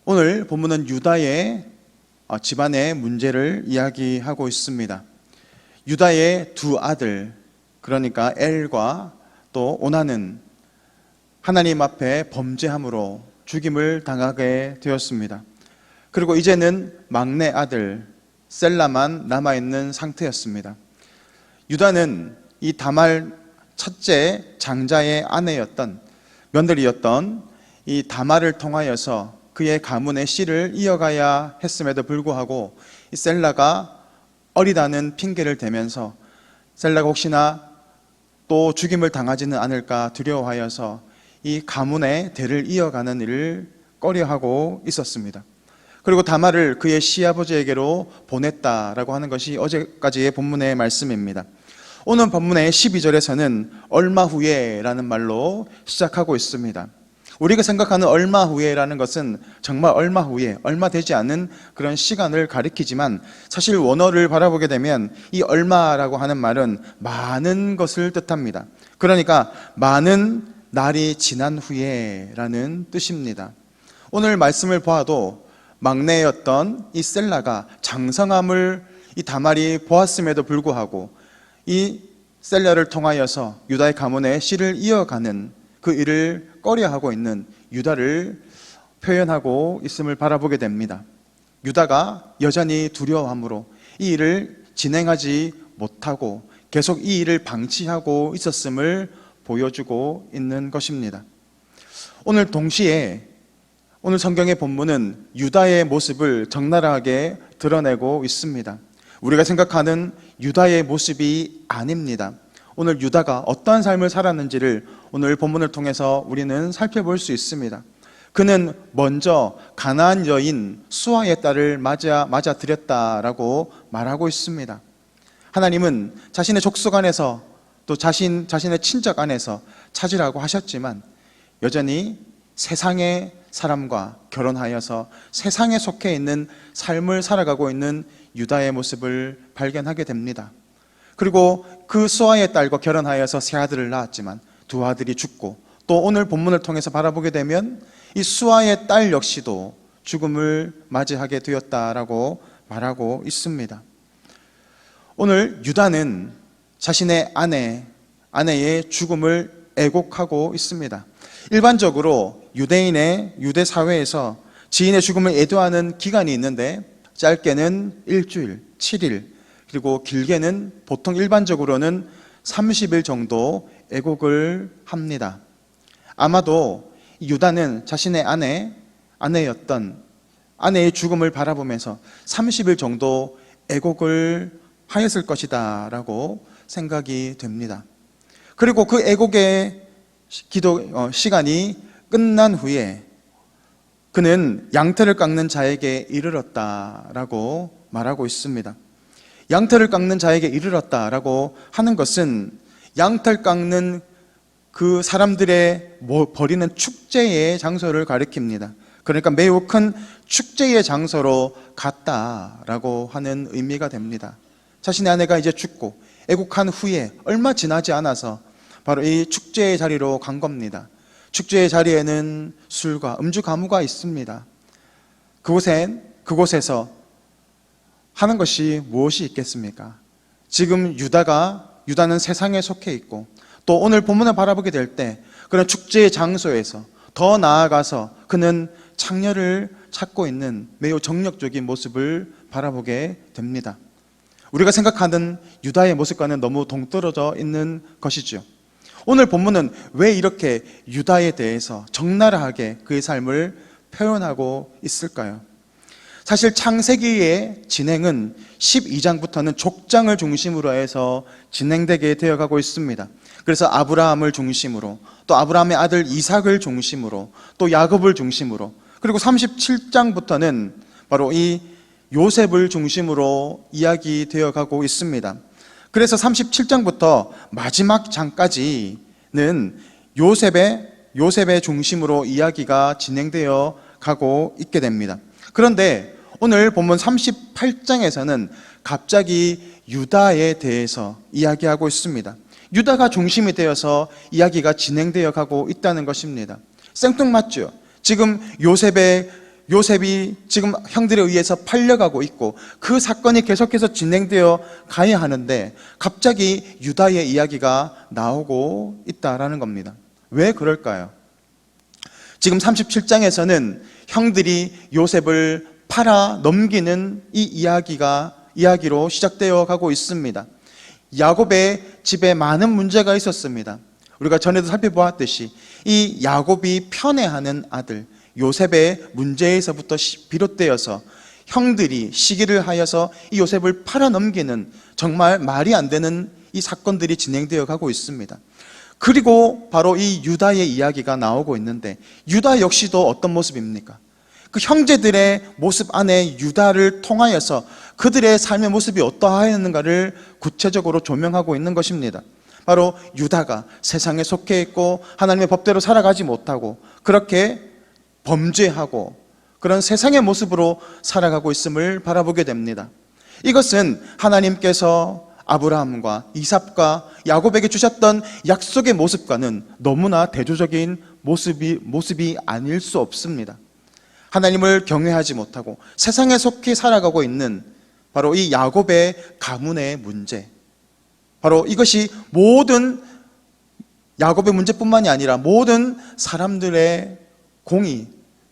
오늘 본문은 유다의 집안의 문제를 이야기하고 있습니다. 유다의 두 아들, 그러니까 엘과 또 오나는 하나님 앞에 범죄함으로 죽임을 당하게 되었습니다. 그리고 이제는 막내 아들 셀라만 남아있는 상태였습니다. 유다는 이 다말 첫째 장자의 아내였던 며느리였던 이 다말을 통하여서 그의 가문의 씨를 이어가야 했음에도 불구하고 이 셀라가 어리다는 핑계를 대면서 셀라가 혹시나 또 죽임을 당하지는 않을까 두려워하여서 이 가문의 대를 이어가는 일을 꺼려하고 있었습니다. 그리고 다말을 그의 시아버지에게로 보냈다라고 하는 것이 어제까지의 본문의 말씀입니다. 오늘 본문의 12절에서는 얼마 후에라는 말로 시작하고 있습니다. 우리가 생각하는 얼마 후에라는 것은 정말 얼마 후에, 얼마 되지 않은 그런 시간을 가리키지만 사실 원어를 바라보게 되면 이 얼마라고 하는 말은 많은 것을 뜻합니다. 그러니까 많은 날이 지난 후에라는 뜻입니다. 오늘 말씀을 보아도 막내였던 이 셀라가 장성함을 이 다말이 보았음에도 불구하고 이 셀라를 통하여서 유다의 가문의 씨를 이어가는 그 일을 꺼려하고 있는 유다를 표현하고 있음을 바라보게 됩니다. 유다가 여전히 두려워함으로 이 일을 진행하지 못하고 계속 이 일을 방치하고 있었음을 보여주고 있는 것입니다. 오늘 동시에 오늘 성경의 본문은 유다의 모습을 적나라하게 드러내고 있습니다. 우리가 생각하는 유다의 모습이 아닙니다. 오늘 유다가 어떠한 삶을 살았는지를 오늘 본문을 통해서 우리는 살펴볼 수 있습니다. 그는 먼저 가나안 여인 수아의 딸을 맞아들였다라고 말하고 있습니다. 하나님은 자신의 족속 안에서 또 자신의 친척 안에서 찾으라고 하셨지만 여전히 세상의 사람과 결혼하여서 세상에 속해 있는 삶을 살아가고 있는 유다의 모습을 발견하게 됩니다. 그리고 그 수아의 딸과 결혼하여서 세 아들을 낳았지만 두 아들이 죽고 또 오늘 본문을 통해서 바라보게 되면 이 수아의 딸 역시도 죽음을 맞이하게 되었다라고 말하고 있습니다. 오늘 유다는 자신의 아내의 죽음을 애곡하고 있습니다. 일반적으로 유대 사회에서 지인의 죽음을 애도하는 기간이 있는데 짧게는 일주일, 7일, 그리고 길게는 보통 일반적으로는 30일 정도 애곡을 합니다. 아마도 유다는 자신의 아내였던 아내의 죽음을 바라보면서 30일 정도 애곡을 하였을 것이다 라고 생각이 됩니다. 그리고 그 애곡의 시간이 끝난 후에 그는 양털을 깎는 자에게 이르렀다라고 말하고 있습니다. 양털을 깎는 자에게 이르렀다라고 하는 것은 양털 깎는 그 사람들의 벌이는 축제의 장소를 가리킵니다. 그러니까 매우 큰 축제의 장소로 갔다라고 하는 의미가 됩니다. 자신의 아내가 이제 죽고 애국한 후에 얼마 지나지 않아서 바로 이 축제의 자리로 간 겁니다. 축제의 자리에는 술과 음주 가무가 있습니다. 그곳에서 하는 것이 무엇이 있겠습니까? 지금 유다는 세상에 속해 있고 또 오늘 본문을 바라보게 될 때 그런 축제의 장소에서 더 나아가서 그는 창녀를 찾고 있는 매우 정력적인 모습을 바라보게 됩니다. 우리가 생각하는 유다의 모습과는 너무 동떨어져 있는 것이죠. 오늘 본문은 왜 이렇게 유다에 대해서 적나라하게 그의 삶을 표현하고 있을까요? 사실 창세기의 진행은 12장부터는 족장을 중심으로 해서 진행되게 되어가고 있습니다. 그래서 아브라함을 중심으로 또 아브라함의 아들 이삭을 중심으로 또 야곱을 중심으로 그리고 37장부터는 바로 이 요셉을 중심으로 이야기되어 가고 있습니다. 그래서 37장부터 마지막 장까지는 요셉의 중심으로 이야기가 진행되어 가고 있게 됩니다. 그런데 오늘 본문 38장에서는 갑자기 유다에 대해서 이야기하고 있습니다. 유다가 중심이 되어서 이야기가 진행되어 가고 있다는 것입니다. 생뚱맞죠? 지금 요셉의 요셉이 지금 형들에 의해서 팔려가고 있고 그 사건이 계속해서 진행되어 가야 하는데 갑자기 유다의 이야기가 나오고 있다라는 겁니다. 왜 그럴까요? 지금 37장에서는 형들이 요셉을 팔아 넘기는 이 이야기로 시작되어 가고 있습니다. 야곱의 집에 많은 문제가 있었습니다. 우리가 전에도 살펴보았듯이 이 야곱이 편애하는 아들 요셉의 문제에서부터 비롯되어서 형들이 시기를 하여서 이 요셉을 팔아넘기는 정말 말이 안 되는 이 사건들이 진행되어 가고 있습니다. 그리고 바로 이 유다의 이야기가 나오고 있는데 유다 역시도 어떤 모습입니까? 그 형제들의 모습 안에 유다를 통하여서 그들의 삶의 모습이 어떠하였는가를 구체적으로 조명하고 있는 것입니다. 바로 유다가 세상에 속해 있고 하나님의 법대로 살아가지 못하고 그렇게 범죄하고 그런 세상의 모습으로 살아가고 있음을 바라보게 됩니다. 이것은 하나님께서 아브라함과 이삭과 야곱에게 주셨던 약속의 모습과는 너무나 대조적인 모습이 아닐 수 없습니다. 하나님을 경외하지 못하고 세상에 속해 살아가고 있는 바로 이 야곱의 가문의 문제, 바로 이것이 모든 야곱의 문제뿐만이 아니라 모든 사람들의 공이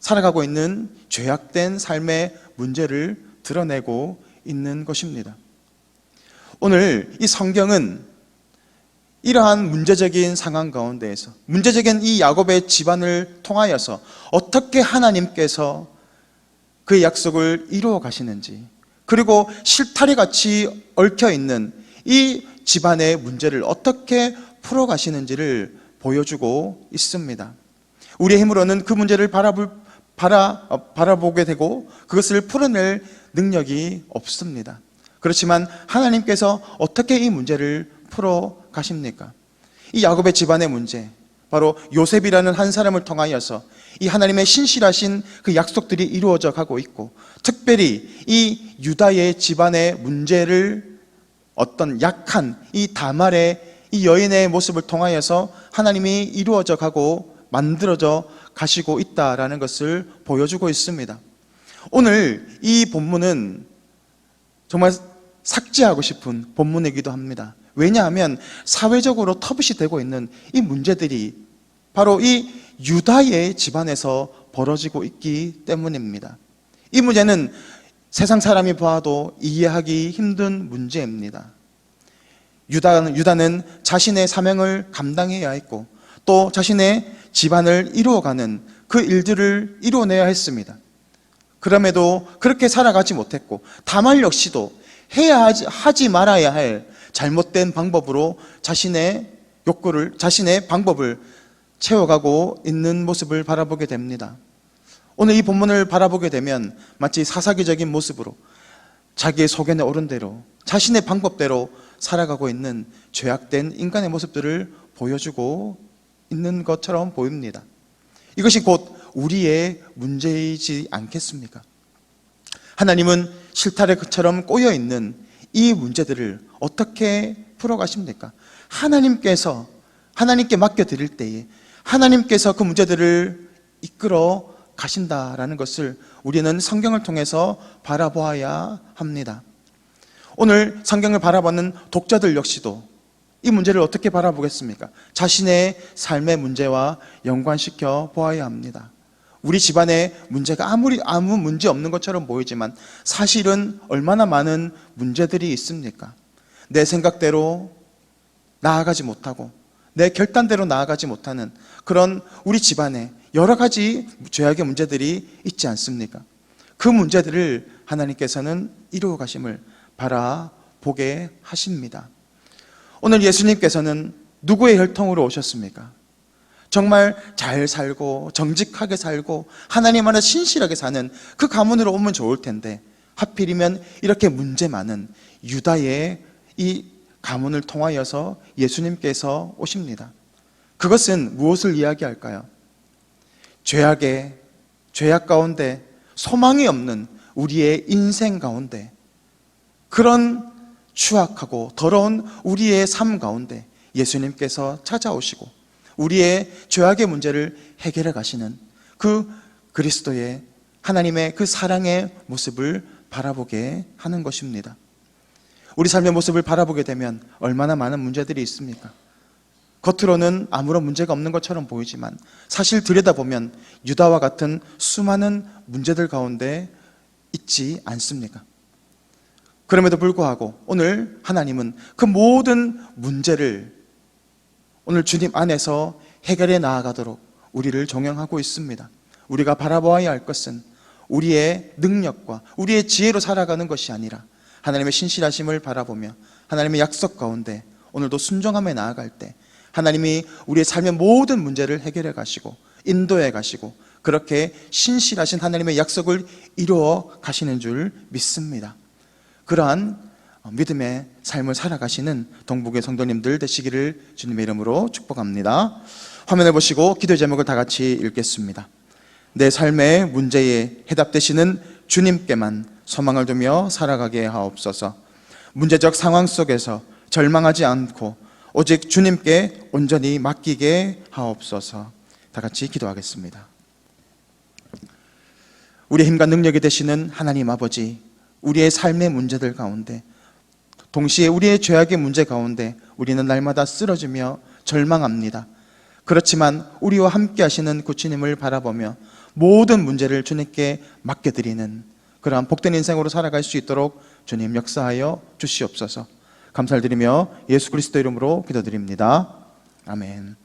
살아가고 있는 죄악된 삶의 문제를 드러내고 있는 것입니다. 오늘 이 성경은 이러한 문제적인 상황 가운데에서 문제적인 이 야곱의 집안을 통하여서 어떻게 하나님께서 그의 약속을 이루어 가시는지, 그리고 실타래 같이 얽혀 있는 이 집안의 문제를 어떻게 풀어 가시는지를 보여주고 있습니다. 우리의 힘으로는 그 문제를 바라보게 되고 그것을 풀어낼 능력이 없습니다. 그렇지만 하나님께서 어떻게 이 문제를 풀어 가십니까? 이 야곱의 집안의 문제, 바로 요셉이라는 한 사람을 통하여서 이 하나님의 신실하신 그 약속들이 이루어져 가고 있고, 특별히 이 유다의 집안의 문제를 어떤 약한 이 다말의 이 여인의 모습을 통하여서 하나님이 이루어져 가고 만들어져 가시고 있다라는 것을 보여주고 있습니다. 오늘 이 본문은 정말 삭제하고 싶은 본문이기도 합니다. 왜냐하면 사회적으로 터부시 되고 있는 이 문제들이 바로 이 유다의 집안에서 벌어지고 있기 때문입니다. 이 문제는 세상 사람이 봐도 이해하기 힘든 문제입니다. 유다는 자신의 사명을 감당해야 했고 또 자신의 집안을 이루어가는 그 일들을 이루어내야 했습니다. 그럼에도 그렇게 살아가지 못했고 다말 역시도 하지 말아야 할 잘못된 방법으로 자신의 욕구를, 자신의 방법을 채워가고 있는 모습을 바라보게 됩니다. 오늘 이 본문을 바라보게 되면 마치 사사기적인 모습으로 자기의 소견에 오른 대로 자신의 방법대로 살아가고 있는 죄악된 인간의 모습들을 보여주고 있는 것처럼 보입니다. 이것이 곧 우리의 문제이지 않겠습니까? 하나님은 실타래처럼 꼬여있는 이 문제들을 어떻게 풀어가십니까? 하나님께 맡겨드릴 때에 하나님께서 그 문제들을 이끌어 가신다라는 것을 우리는 성경을 통해서 바라보아야 합니다. 오늘 성경을 바라보는 독자들 역시도 이 문제를 어떻게 바라보겠습니까? 자신의 삶의 문제와 연관시켜 보아야 합니다. 우리 집안의 문제가 아무 문제 없는 것처럼 보이지만 사실은 얼마나 많은 문제들이 있습니까? 내 생각대로 나아가지 못하고 내 결단대로 나아가지 못하는 그런 우리 집안에 여러 가지 죄악의 문제들이 있지 않습니까? 그 문제들을 하나님께서는 이루어 가심을 바라보게 하십니다. 오늘 예수님께서는 누구의 혈통으로 오셨습니까? 정말 잘 살고 정직하게 살고 하나님 안에 신실하게 사는 그 가문으로 오면 좋을 텐데 하필이면 이렇게 문제 많은 유다의 이 가문을 통하여서 예수님께서 오십니다. 그것은 무엇을 이야기할까요? 죄악 가운데 소망이 없는 우리의 인생 가운데 그런 추악하고 더러운 우리의 삶 가운데 예수님께서 찾아오시고 우리의 죄악의 문제를 해결해 가시는 그 그리스도의 하나님의 그 사랑의 모습을 바라보게 하는 것입니다. 우리 삶의 모습을 바라보게 되면 얼마나 많은 문제들이 있습니까? 겉으로는 아무런 문제가 없는 것처럼 보이지만 사실 들여다보면 유다와 같은 수많은 문제들 가운데 있지 않습니까? 그럼에도 불구하고 오늘 하나님은 그 모든 문제를 오늘 주님 안에서 해결해 나아가도록 우리를 종용하고 있습니다. 우리가 바라보아야 할 것은 우리의 능력과 우리의 지혜로 살아가는 것이 아니라 하나님의 신실하심을 바라보며 하나님의 약속 가운데 오늘도 순종하며 나아갈 때 하나님이 우리의 삶의 모든 문제를 해결해 가시고 인도해 가시고 그렇게 신실하신 하나님의 약속을 이루어 가시는 줄 믿습니다. 그러한 믿음의 삶을 살아가시는 동북의 성도님들 되시기를 주님의 이름으로 축복합니다. 화면을 보시고 기도 제목을 다 같이 읽겠습니다. 내 삶의 문제에 해답되시는 주님께만 소망을 두며 살아가게 하옵소서. 문제적 상황 속에서 절망하지 않고 오직 주님께 온전히 맡기게 하옵소서. 다 같이 기도하겠습니다. 우리의 힘과 능력이 되시는 하나님 아버지, 우리의 삶의 문제들 가운데 동시에 우리의 죄악의 문제 가운데 우리는 날마다 쓰러지며 절망합니다. 그렇지만 우리와 함께 하시는 그 주님을 바라보며 모든 문제를 주님께 맡겨드리는 그러한 복된 인생으로 살아갈 수 있도록 주님 역사하여 주시옵소서. 감사를 드리며 예수 그리스도 이름으로 기도드립니다. 아멘.